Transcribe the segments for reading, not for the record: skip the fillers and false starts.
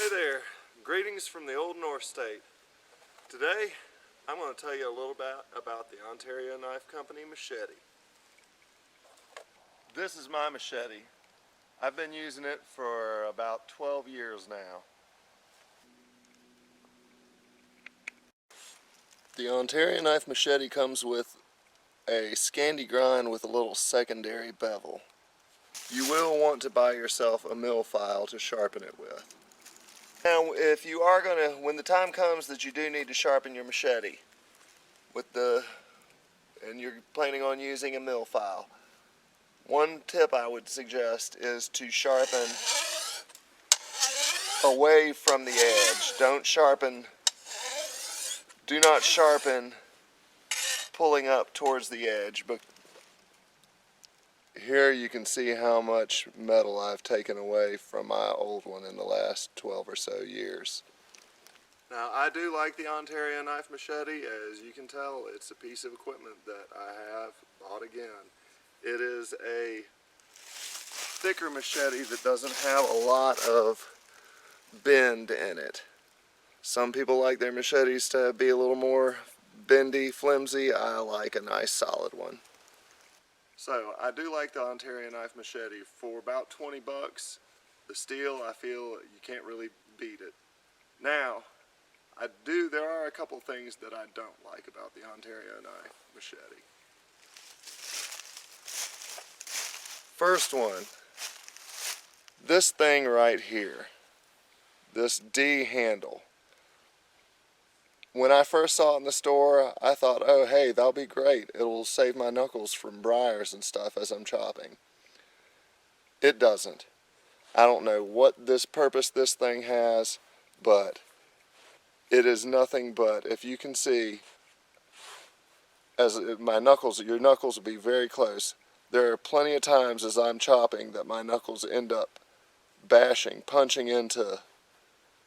Hey there, greetings from the old North State. Today I'm going to tell you a little bit about the Ontario Knife Co Machete. This is my machete. I've been using it for about 12 years now. The Ontario Knife Machete comes with a Scandi grind with a little secondary bevel. You will want to buy yourself a mill file to sharpen it with. Now, if you are going to, when the time comes that you do need to sharpen your machete, and you're planning on using a mill file, one tip I would suggest is to sharpen away from the edge. Do not sharpen pulling up towards the edge. But here you can see how much metal I've taken away from my old one in the last 12 or so years. Now, I do like the Ontario Knife Machete. As you can tell, it's a piece of equipment that I have bought again. It is a thicker machete that doesn't have a lot of bend in it. Some people like their machetes to be a little more bendy, flimsy. I like a nice solid one. So I do like the Ontario Knife Machete. For about 20 bucks, the steel, I feel you can't really beat it. Now, there are a couple things that I don't like about the Ontario Knife Machete. First one, this thing right here, this D handle. When I first saw it in the store, I thought, oh hey, that'll be great. It'll save my knuckles from briars and stuff as I'm chopping. It doesn't. I don't know what purpose this thing has, but it is nothing but, if you can see, as my knuckles, your knuckles will be very close. There are plenty of times as I'm chopping that my knuckles end up punching into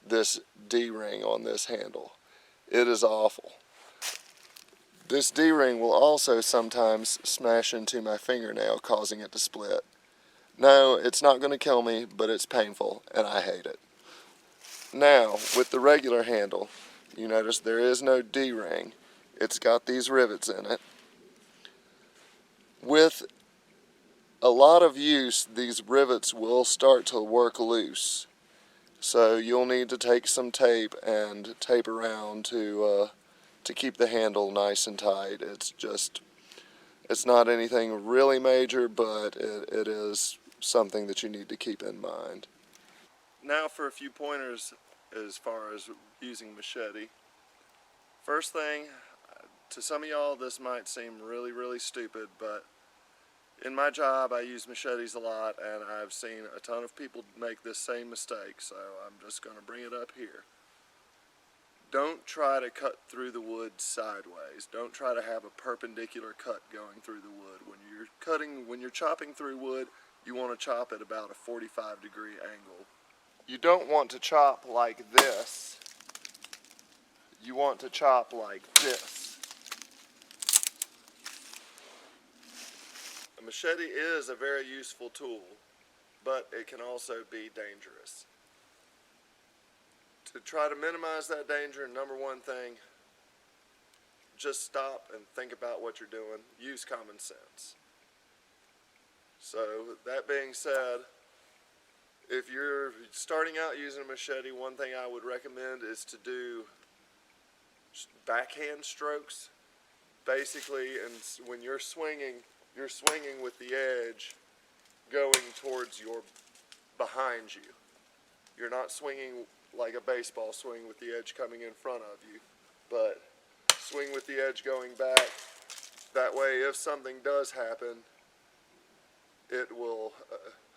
this D-ring on this handle. It is awful. This D-ring will also sometimes smash into my fingernail, causing it to split. No, it's not going to kill me, but it's painful, and I hate it. Now, with the regular handle, you notice there is no D-ring. It's got these rivets in it. With a lot of use, these rivets will start to work loose. So you'll need to take some tape and tape around to keep the handle nice and tight. It's not anything really major, but it is something that you need to keep in mind. Now for a few pointers as far as using machete. First thing, to some of y'all this might seem really, really stupid, but in my job, I use machetes a lot, and I've seen a ton of people make this same mistake, so I'm just going to bring it up here. Don't try to cut through the wood sideways. Don't try to have a perpendicular cut going through the wood. When you're chopping through wood, you want to chop at about a 45-degree angle. You don't want to chop like this. You want to chop like this. A machete is a very useful tool, but it can also be dangerous. To try to minimize that danger, number one thing, just stop and think about what you're doing. Use common sense. So, that being said, if you're starting out using a machete, one thing I would recommend is to do backhand strokes. Basically, and when you're swinging with the edge going towards behind you. You're not swinging like a baseball swing with the edge coming in front of you, but swing with the edge going back. That way, if something does happen, it will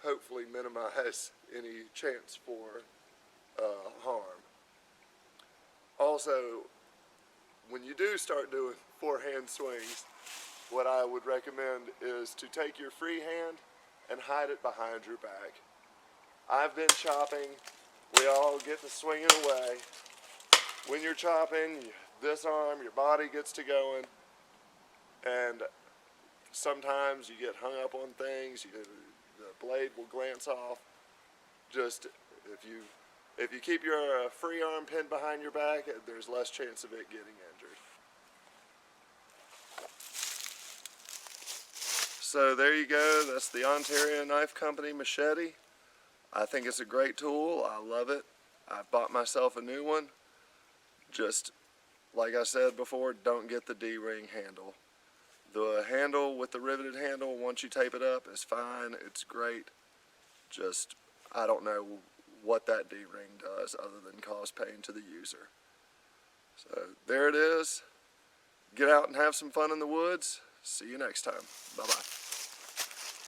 hopefully minimize any chance for harm. Also, when you do start doing forehand swings, what I would recommend is to take your free hand and hide it behind your back. I've been chopping, we all get to swinging away. When you're chopping, this arm, your body gets to going, and sometimes you get hung up on things, the blade will glance off. Just, if you If you keep your free arm pinned behind your back, there's less chance of it getting injured. So there you go, that's the Ontario Knife Company Machete. I think it's a great tool, I love it. I bought myself a new one. Just like I said before, don't get the D-ring handle. The handle with the riveted handle, once you tape it up, is fine, it's great. Just, I don't know what that D-ring does other than cause pain to the user. So there it is. Get out and have some fun in the woods. See you next time. Bye-bye.